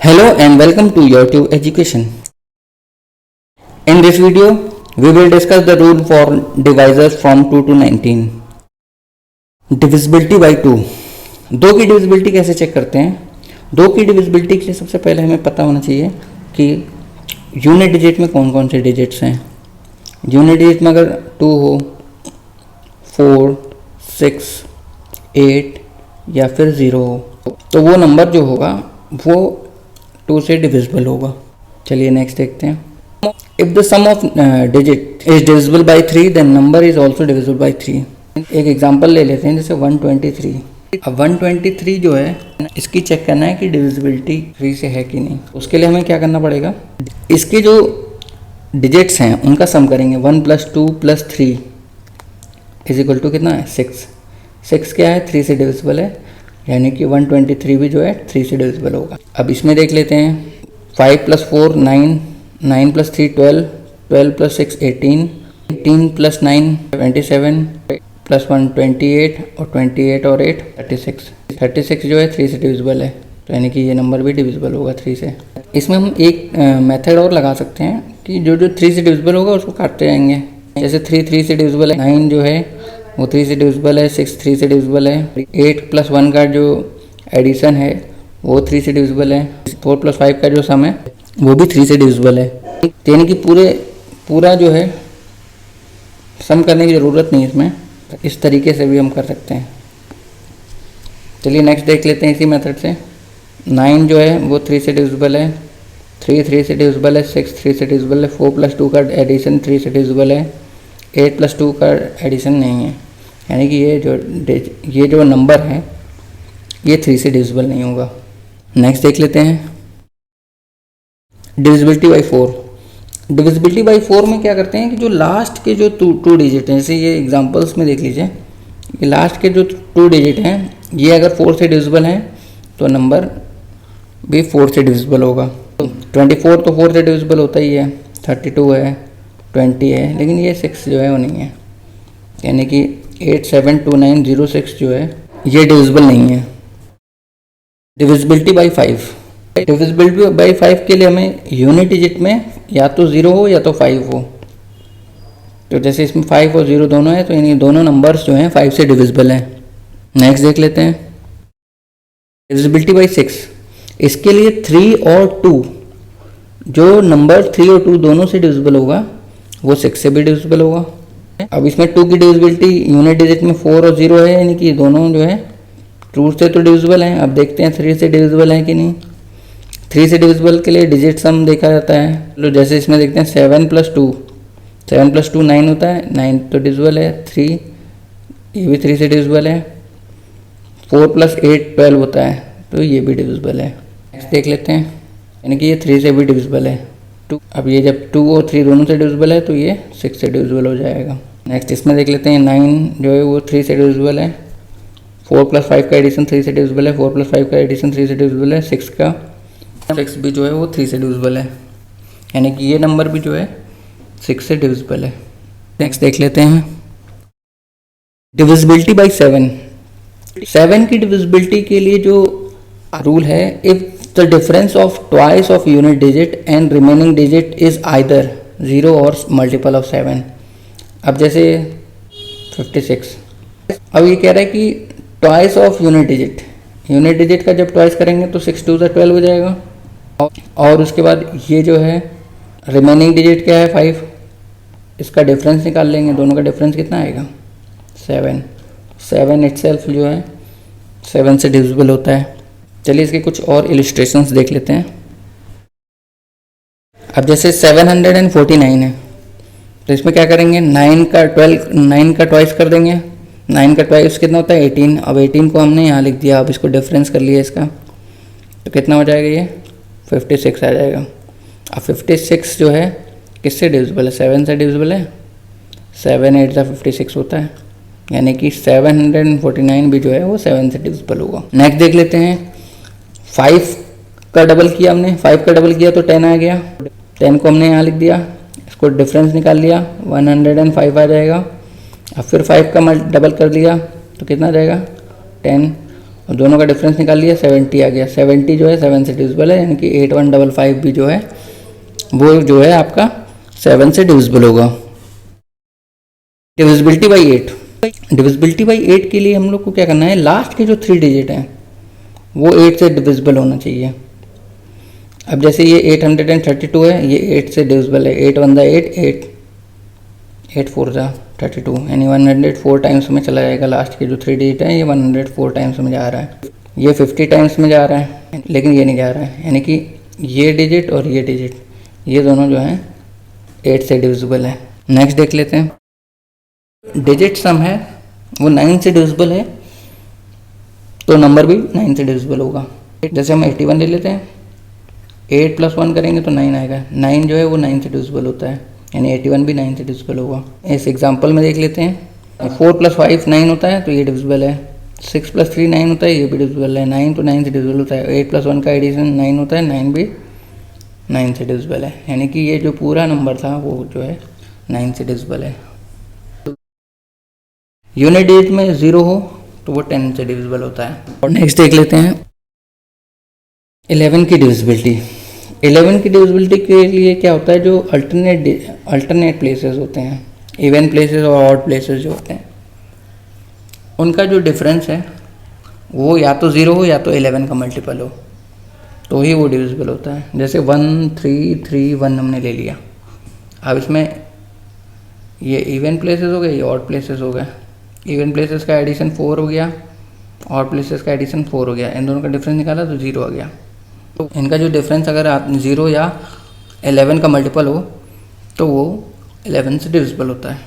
Hello and welcome to your YouTube education. In this video, we will discuss the rule for divisors from 2 to 19. Divisibility by 2. दो की divisibility कैसे check करते हैं? दो की divisibility के लिए सबसे पहले हमें पता होना चाहिए कि यूनिट डिजिट में कौन कौन से डिजिट्स हैं. यूनिट डिजिट में अगर 2 हो, 4, 6, 8 या फिर 0 हो तो वो नंबर जो होगा वो 2 से डिविजिबल होगा. चलिए नेक्स्ट देखते हैं. If the sum of digit is divisible by 3 then number is also divisible by 3. एक एग्जांपल ले लेते हैं जैसे 123. अब 123 जो है इसकी चेक करना है कि डिविजिबिलिटी 3 से है कि नहीं. उसके लिए हमें क्या करना पड़ेगा, इसके जो डिजिट्स हैं उनका सम करेंगे. 1 + 2 + 3 इज इक्वल टू कितना है 6. 6 क्या है 3 से डिविजिबल है, यानी कि 123 भी जो है 3 से डिविजिबल होगा. अब इसमें देख लेते हैं 5 + 4 9, 9 + 3 12, 12 + 6 18, 18 + 9 27, +1 28 और 28 और 8 36. 36 जो है 3 से डिविजिबल है, तो यानी कि ये नंबर भी डिविजिबल होगा 3 से. इसमें हम एक मेथड और लगा सकते हैं कि जो 3 से डिविजिबल होगा उसको काटते जाएंगे. जैसे 3 से डिविजिबल है, 9 जो है वो 3 से डिविजिबल है, 6 3 से डिविजिबल है, 8 + 1 का जो एडिशन है वो 3 से डिविजिबल है, 4 + 5 का जो सम है वो भी 3 से डिविजिबल है. यानी कि पूरा जो है सम करने की ज़रूरत नहीं इसमें, इस तरीके से भी हम कर सकते हैं. चलिए नेक्स्ट देख लेते हैं इसी मेथड से. 9 जो है वो 3 से डिविजिबल है, 3 से डिविजिबल है, 6 3 से डिविजिबल है, 4 + 2 का एडिशन 3 से डिविजिबल है, 8 + 2 का एडिशन नहीं है, यानी कि ये जो नंबर है ये 3 से डिविजिबल नहीं होगा. नेक्स्ट देख लेते हैं डिविजिबिलिटी बाई 4. डिविजिबिलिटी बाई 4 में क्या करते हैं कि जो लास्ट के जो टू डिजिट हैं, जैसे ये एग्जांपल्स में देख लीजिए, ये लास्ट के जो 2 डिजिट हैं ये अगर 4 से डिविजिबल हैं तो नंबर भी 4 से डिविजिबल होगा. 24 तो 4 से डिविजिबल होता ही है, 32 है, 20 है, लेकिन ये 6 जो है वो नहीं है, यानी कि 872906 जो है ये डिविजिबल नहीं है. Divisibility by 5. डिविजिबिलिटी बाई 5 के लिए हमें यूनिट डिजिट में या तो 0 हो या तो 5 हो. तो जैसे इसमें 5 और 0 दोनों है, तो यानी दोनों नंबर्स जो हैं 5 से डिविजिबल हैं. नेक्स्ट देख लेते हैं डिविजिबिलिटी बाई 6. इसके लिए 3 और 2, जो नंबर 3 और 2 दोनों से डिविजिबल होगा वो 6 से भी डिविजिबल होगा. अब इसमें 2 की डिविजिबिलिटी यूनिट डिजिट में 4 और 0 है, यानी कि दोनों जो है 2 से तो डिविजिबल हैं. अब देखते हैं 3 से डिविजिबल है कि नहीं. 3 से डिविजिबल के लिए डिजिट सम देखा जाता है. तो जैसे इसमें देखते हैं 7 + 2, 7 + 2 9 होता है, 9 तो डिविजिबल है. 3 ये भी 3 से डिविजिबल है. 4 + 8 12 होता है, तो ये भी डिविजिबल है. नेक्स्ट देख लेते हैं, यानी कि ये 3 से भी डिविजिबल है. अब ये जब 2 और 3 दोनों से डिविजिबल है तो ये 6 से डिविजिबल हो जाएगा. नेक्स्ट इसमें देख लेते हैं 9 जो है वो 3 से डिविजिबल है, 4 + 5 का एडिशन 3 से डिविजिबल है, 4 + 5 का एडिशन 3 से डिविजिबल है, 6 भी जो है वो 3 से डिविजिबल है, यानी कि ये नंबर भी जो है 6 से डिविजिबल है. नेक्स्ट देख लेते हैं डिविजिबिलिटी बाई 7. 7 की डिविजिबिलिटी के लिए जो रूल है, if the difference of twice of unit digit and remaining digit is either 0 और मल्टीपल ऑफ 7. अब जैसे 56, अब ये कह रहा है कि ट्वाइस ऑफ यूनिट डिजिट का जब ट्वाइस करेंगे तो 6 2 12 हो जाएगा. और उसके बाद ये जो है रिमेनिंग डिजिट क्या है 5, इसका डिफरेंस निकाल लेंगे. दोनों का डिफरेंस कितना आएगा 7 इटसेल्फ जो है 7 से डिविजिबल होता है. चलिए इसके कुछ और इलिस्ट्रेशंस देख लेते हैं. अब जैसे 749 है, तो इसमें क्या करेंगे 9 का ट्वाइस कर देंगे. 9 का ट्वाइस कितना होता है 18. अब 18 को हमने यहाँ लिख दिया, अब इसको डिफरेंस कर लिया इसका, तो कितना हो जाएगा ये 56 आ जाएगा. अब 56 जो है किससे डिविजिबल है 7 से डिविजिबल है. 7 8 × 56 होता है, यानी कि 749 भी जो है वो 7 से डिविजिबल होगा. नेक्स्ट देख लेते हैं 5 का डबल किया हमने, 5 का डबल किया तो 10 आ गया. 10 को हमने यहाँ लिख दिया, इसको डिफरेंस निकाल लिया 105 आ जाएगा. अब फिर 5 का डबल कर लिया तो कितना आ जाएगा 10. और दोनों का डिफरेंस निकाल लिया, 70 आ गया। 70 जो है 7 से डिविजिबल है, यानी कि 8155 भी जो है वो जो है आपका 7 से डिविजिबल होगा। डिविजिबिलिटी बाई 8, डिविजिबिलिटी बाई 8 के लिए हम लोग को क्या करना है, लास्ट के जो 3 डिजिट हैं वो 8 से डिविजिबल होना चाहिए। अब जैसे ये 832 है, ये 8 से डिविजिबल है, 8 1 8, 8 4 32, यानी 104 टाइम्स में चला जाएगा। लास्ट के जो 3 डिजिट हैं ये 104 टाइम्स में जा रहा है। ये 50 टाइम्स में जा रहा है, लेकिन ये नहीं जा रहा है, यानी कि ये डिजिट और ये डिजिट ये दोनों जो हैं 8 से डिविजिबल है। नेक्स्ट देख लेते हैं, डिजिट सम है वो 9 से डिविजिबल है, तो नंबर भी 9 से डिविजिबल होगा। जैसे हम 81 ले लेते हैं, 8 + 1 करेंगे तो 9 आएगा। 9 जो है वो 9 से डिविजिबल होता है, यानी 81 भी 9 से डिविजिबल होगा। इस एग्जांपल में देख लेते हैं, 4 + 5 9 होता है तो ये डिविजिबल है। 6 + 3 9 होता है, ये भी डिविजिबल है। 9 तो 9 से डिविजिबल होता है। 8 + 1 का एडिशन 9 होता है, 9 भी 9 से डिविजिबल है, यानी कि ये जो पूरा नंबर था वो जो है 9 से डिविजिबल है। यूनिट डिजिट में 0 हो तो वो 10 से डिविजिबल होता है। और नेक्स्ट देख लेते हैं 11 की डिविजिबिलिटी। 11 की डिविजिबिलिटी के लिए क्या होता है, जो अल्टरनेट प्लेसेस होते हैं, इवन प्लेसेस और ऑड प्लेसेस जो होते हैं, उनका जो डिफरेंस है वो या तो 0 हो या तो 11 का मल्टीपल हो, तो ही वो डिविजिबल होता है। जैसे 1 3 3 1 हमने ले लिया। अब इसमें ये इवन प्लेसेस हो गए, ये ऑड प्लेसेस हो गए। इवन प्लेसेस का एडिशन 4 हो गया, ऑड प्लेसेस का एडिशन 4 हो गया। इन दोनों का डिफरेंस निकाला तो 0 आ गया। तो इनका जो डिफरेंस अगर आप 0 या 11 का मल्टीपल हो तो वो 11 से डिविजिबल होता है।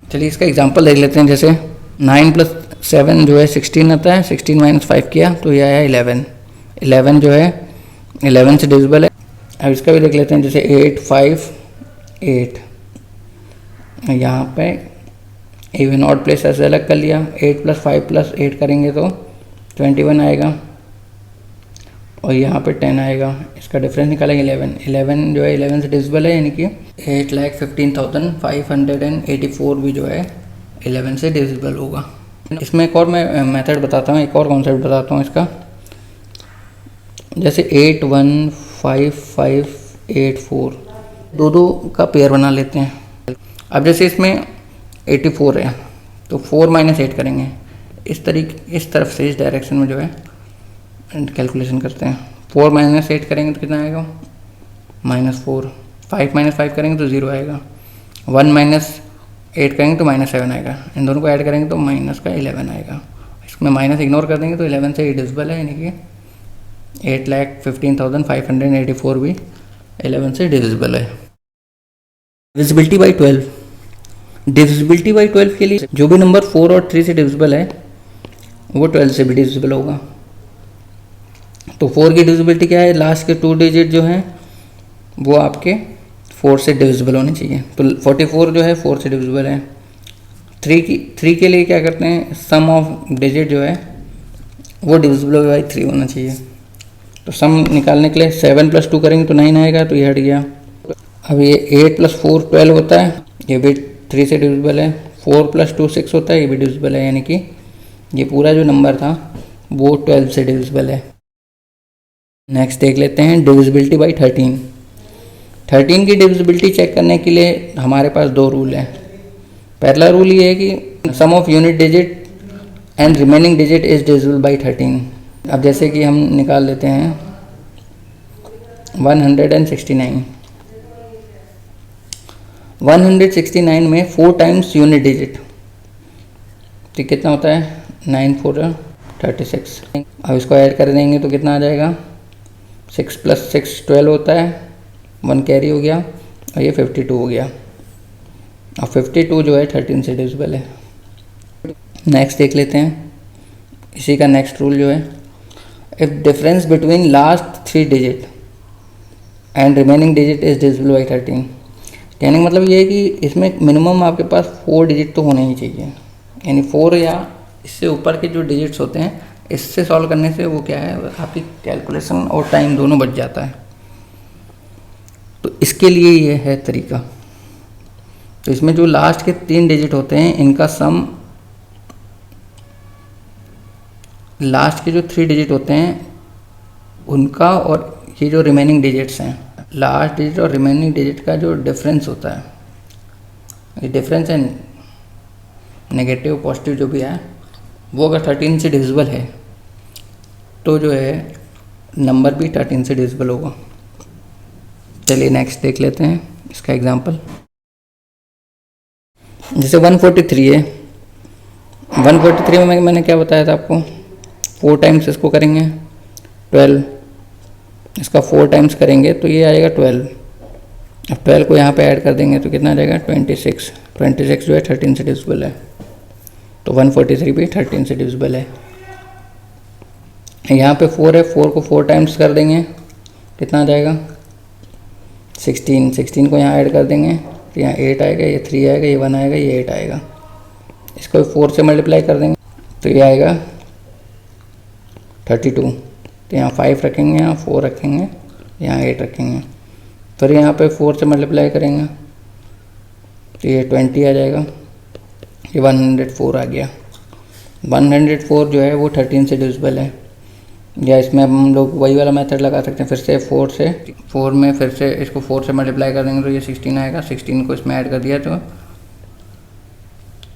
चलिए इसका एग्जांपल देख लेते हैं। जैसे 9 + 7 जो है 16 आता है, 16 - 5 किया तो ये आया 11। 11 जो है 11 से डिविजिबल है। अब इसका भी देख लेते हैं, जैसे 8 5 8, यहाँ पे इवन ऑड प्लेस ऐसे अलग कर लिया। 8 + 5 + 8 करेंगे तो 21 आएगा, और यहाँ पे 10 आएगा। इसका डिफरेंस निकालेंगे 11। 11 जो है 11 से डिविजिबल है, यानी कि 8,15,584 भी जो है 11 से डिविजिबल होगा। इसमें एक और मैं मेथड बताता हूँ, एक और कॉन्सेप्ट बताता हूँ इसका। जैसे 8 1 5 5 8 4, दो का पेयर बना लेते हैं। अब जैसे इसमें 84 है तो 4 - 8 करेंगे। इस तरफ से इस डायरेक्शन में जो है कैलकुलेशन करते हैं। 4 - 8 करेंगे तो कितना आएगा, -4। 5 - 5 करेंगे तो 0 आएगा। 1 - 8 करेंगे तो -7 आएगा। इन दोनों को ऐड करेंगे तो -11 आएगा। इसमें माइनस इग्नोर कर देंगे तो 11 से डिविजिबल है, यानी कि 8,15,584 भी 11 से डिविजिबल है। डिविजिबिलिटी बाई 12, डिविजिबिलिटी बाई 12 के लिए जो भी नंबर 4 और 3 से डिविजिबल है वो 12 से भी डिविजिबल होगा। तो 4 की डिविजिबिलिटी क्या है, लास्ट के 2 डिजिट जो हैं वो आपके 4 से डिविजिबल होने चाहिए। तो 44 जो है 4 से डिविजिबल है। 3 के लिए क्या करते हैं, सम ऑफ डिजिट जो है वो डिविजिबल बाई 3 होना चाहिए। तो सम निकालने के लिए 7 + 2 करेंगे तो 9 आएगा, तो ये हट गया। अब ये 8 + 4 12 होता है, ये भी 3 से डिविजिबल है। 4 + 2 6 होता है, ये भी डिविजिबल है, यानी कि ये पूरा जो नंबर था वो 12 से डिविजिबल है। नेक्स्ट देख लेते हैं डिविजिबिलिटी बाई 13। 13 की डिविजिबिलिटी चेक करने के लिए हमारे पास 2 रूल हैं। पहला रूल ये है कि sum of unit digit and remaining digit is divisible by 13। अब जैसे कि हम निकाल लेते हैं 169। 169 में 4 टाइम्स यूनिट डिजिट, तो कितना होता है, 9 4 36। अब इसको ऐड कर देंगे तो कितना आ जाएगा, 6 + 6 12 होता है, 1 कैरी हो गया, और ये 52 हो गया। और 52 जो है 13 से डिविजिबल है। नेक्स्ट देख लेते हैं, इसी का नेक्स्ट रूल जो है, if difference between last 3 digit and remaining digit is divisible by 13। कहने का मतलब ये है कि इसमें मिनिमम आपके पास 4 डिजिट तो होने ही चाहिए, यानी 4 या इससे ऊपर के जो डिजिट्स होते हैं इससे सॉल्व करने से वो क्या है, आपकी कैलकुलेशन और टाइम दोनों बच जाता है। तो इसके लिए ये है तरीका। तो इसमें जो लास्ट के 3 डिजिट होते हैं इनका सम लास्ट के जो 3 डिजिट होते हैं उनका और ये जो रिमेनिंग डिजिट्स हैं, लास्ट डिजिट और रिमेनिंग डिजिट का जो डिफरेंस होता है, ये डिफरेंस है नेगेटिव पॉजिटिव जो भी है, वो अगर 13 से डिविजिबल है तो जो है नंबर भी 13 से डिविजिबल होगा। चलिए नेक्स्ट देख लेते हैं इसका एग्जांपल। जैसे 143 है, 143 में मैंने क्या बताया था आपको, 4 टाइम्स इसको करेंगे 12, इसका 4 टाइम्स करेंगे तो ये आएगा 12। अब 12 को यहाँ पे ऐड कर देंगे तो कितना आ जाएगा 26। 26 जो है 13 से डिविजिबल है, तो 143 भी 13 से डिविजिबल है। यहाँ पे 4 है, 4 को 4 टाइम्स कर देंगे कितना आ जाएगा 16। 16 को यहाँ ऐड कर देंगे तो यहाँ 8 आएगा, ये 3 आएगा, ये 1 आएगा, ये 8 आएगा। इसको 4 से मल्टीप्लाई कर देंगे तो ये आएगा 32। तो यहाँ 5 रखेंगे, यहाँ 4 रखेंगे, यहाँ 8 रखेंगे, फिर यहाँ पे 4 से मल्टीप्लाई करेंगे तो ये 20 आ जाएगा, ये 104 आ गया। 104 जो है वो 13 से डिविजिबल है, या इसमें हम लोग वही वाला मेथड लगा सकते हैं, फिर से 4 में फिर से इसको 4 से मल्टीप्लाई कर देंगे तो ये 16 आएगा। 16 को इसमें ऐड कर दिया तो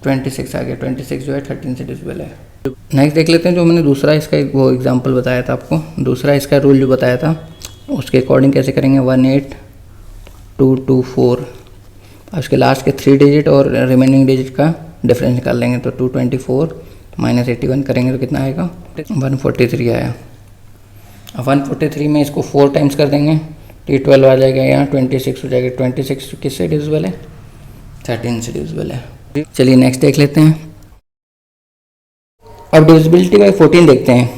26 आ गया। 26 जो है 13 से डिविजिबल है। नेक्स्ट देख लेते हैं जो मैंने दूसरा इसका वो एग्जांपल बताया था आपको, दूसरा इसका रूल जो बताया था उसके अकॉर्डिंग कैसे करेंगे। 18224 उसके लास्ट के 3 डिजिट और रिमेनिंग डिजिट का डिफरेंस निकाल लेंगे तो 224 माइनस 81 करेंगे तो कितना आएगा 143 आया। अब 143 में इसको 4 टाइम्स कर देंगे तो ये 12 आ जाएगा, यहाँ 26 हो जाएगा। 26 किससे डिविजिबल है 13 से डिविजिबल है। चलिए नेक्स्ट देख लेते हैं। अब डिविजिबिलिटी बाई 14 देखते हैं।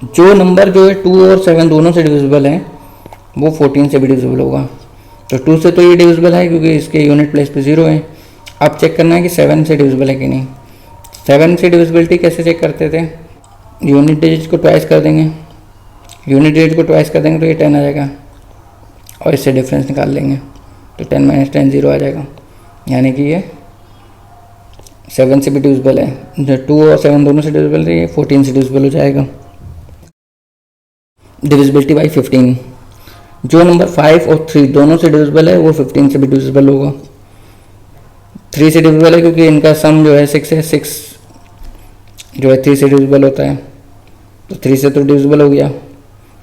जो नंबर जो है 2 और 7 दोनों से डिविजिबल है वो 14 से भी डिविजिबल होगा। तो 2 से तो ये डिविजिबल है क्योंकि इसके यूनिट प्लेस पे 0 है। अब चेक करना है कि 7 से डिविजिबल है कि नहीं। 7 से डिविजिबिलिटी कैसे चेक करते थे, यूनिट डिजिट को ट्वाइस कर देंगे, यूनिट डिजिट को ट्वाइस कर देंगे तो ये 10 आ जाएगा और इससे डिफरेंस निकाल लेंगे तो 10 माइनस 10 0 आ जाएगा, यानी कि ये 7 से भी डिविजिबल है। जो 2 और 7 दोनों से डिविजिबल है ये 14 से डिविजिबल हो जाएगा। डिविजिबिलिटी बाई 15, जो नंबर 5 और 3 दोनों से डिविजिबल है वो 15 से भी डिविजिबल होगा। 3 से डिविजिबल है क्योंकि इनका सम जो है 6 है, 6 जो है 3 से डिविजिबल होता है तो 3 से तो डिविजिबल हो गया।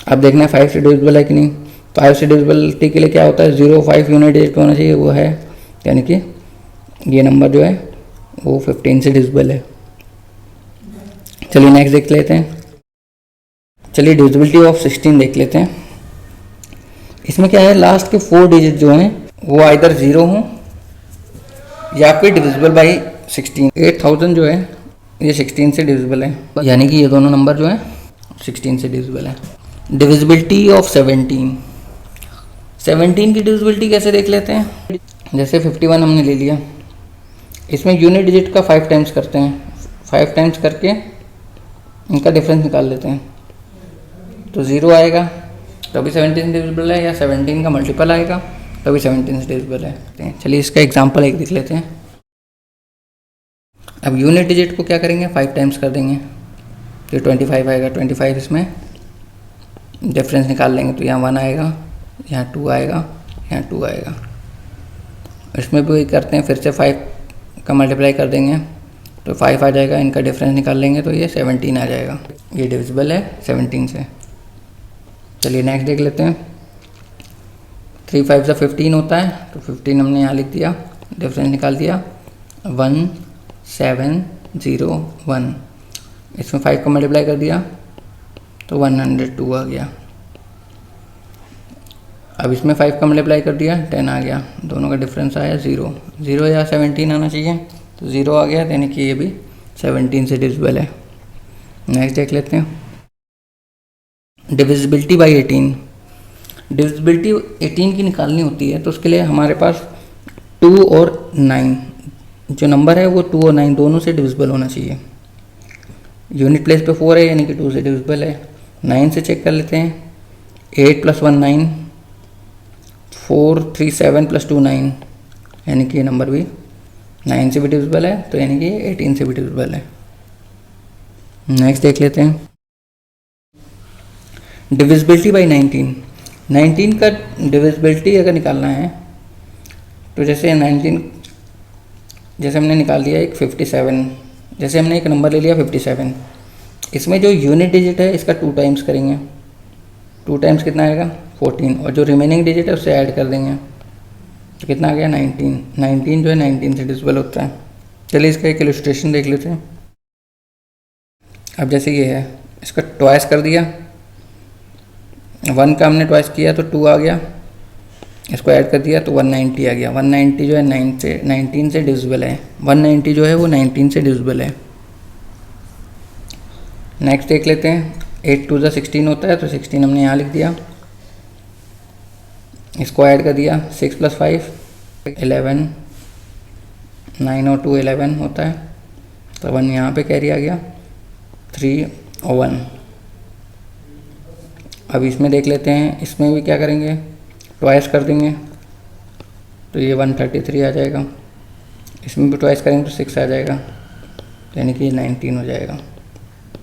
अब देखना है 5 से डिविजिबल है कि नहीं। 5 से डिविजिबिलिटी के लिए क्या होता है 0 5 यूनिट डिजिट होना चाहिए, वो है, यानी कि ये नंबर जो है वो 15 से डिविजिबल है। चलिए नेक्स्ट देख लेते हैं। चलिए डिविजिबिलिटी ऑफ 16 देख लेते हैं। इसमें क्या है लास्ट के 4 डिजिट जो हैं वो आइदर 0 हों या फिर डिविजिबल बाई 16। 8000 जो है ये 16 से डिविजिबल है, यानी कि ये दोनों नंबर जो है 16 से डिविजिबल है। डिविजिबिलिटी ऑफ 17 की डिविजिबिलिटी कैसे देख लेते हैं। जैसे 51 हमने ले लिया, इसमें यूनिट डिजिट का 5 टाइम्स करते हैं, 5 टाइम्स करके इनका डिफरेंस निकाल लेते हैं तो 0 आएगा तो भी 17 डिविजिबल है, या 17 का मल्टीपल आएगा तो भी 17 से डिविजिबल है। चलिए इसका एग्जांपल एक देख लेते हैं। अब यूनिट डिजिट को क्या करेंगे 5 टाइम्स कर देंगे तो 25 आएगा। 25 इसमें डिफरेंस निकाल लेंगे तो यहाँ 1 आएगा, यहाँ 2 आएगा, यहाँ 2 आएगा। इसमें भी वही करते हैं, फिर से 5 का मल्टीप्लाई कर देंगे तो 5 आ जाएगा, इनका डिफरेंस निकाल लेंगे तो ये 17 आ जाएगा। ये डिविजिबल है 17 से। चलिए नेक्स्ट देख लेते हैं। 3 5 से 15 होता है तो 15 हमने यहाँ लिख दिया, डिफरेंस निकाल दिया 1701। इसमें 5 का मल्टीप्लाई कर दिया तो 102 आ गया। अब इसमें 5 का मल्टीप्लाई कर दिया 10 आ गया, दोनों का डिफरेंस आया 0 या 17 आना चाहिए तो 0 आ गया, यानी कि ये भी 17 से डिविजिबल है। नेक्स्ट देख लेते हैं। Divisibility by 18। डिविजिबिलिटी 18 की निकालनी होती है तो उसके लिए हमारे पास 2 और 9 जो नंबर है वो 2 और 9 दोनों से डिविजिबल होना चाहिए। यूनिट प्लेस पे 4 है यानी कि 2 से डिविजिबल है। 9 से चेक कर लेते हैं। 8 + 1 9, 4 3 7 + 2 9, यानी कि ये नंबर भी 9 से भी डिविजिबल है, तो यानी कि 18 से भी डिविजिबल है। नेक्स्ट देख लेते हैं। डिविजिबिलिटी बाई 19 का डिविजिबिलिटी अगर निकालना है तो जैसे हमने निकाल दिया एक 57, जैसे हमने एक नंबर ले लिया 57, इसमें जो यूनिट डिजिट है इसका 2 टाइम्स करेंगे, 2 टाइम्स कितना आएगा 14, और जो रिमेनिंग डिजिट है उससे ऐड कर देंगे तो कितना आ गया 19 जो है 19 से डिविजिबल होता है। चलिए इसका एक इलस्ट्रेशन देख लेते हैं। अब जैसे ये है, इसका ट्वाइस कर दिया, 1 का हमने ट्वाइस किया तो 2 आ गया, इसको ऐड कर दिया तो 190 आ गया। 190 जो है 19 से डिविजिबल है, 190 जो है वो 19 से डिविजिबल है। नेक्स्ट देख लेते हैं, 8 2 16 होता है तो 16 हमने यहाँ लिख दिया, इसको ऐड कर दिया, 6 + 5 11, 9 और 2 11 होता है तो 1 यहाँ पे कैरी आ गया, 3 और 1। अब इसमें देख लेते हैं, इसमें भी क्या करेंगे, ट्वाइस कर देंगे तो ये 133 आ जाएगा, इसमें भी ट्वाइस करेंगे तो 6 आ जाएगा, यानी कि 19 हो जाएगा।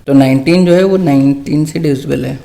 तो 19 जो है वो 19 से डिविजिबल है।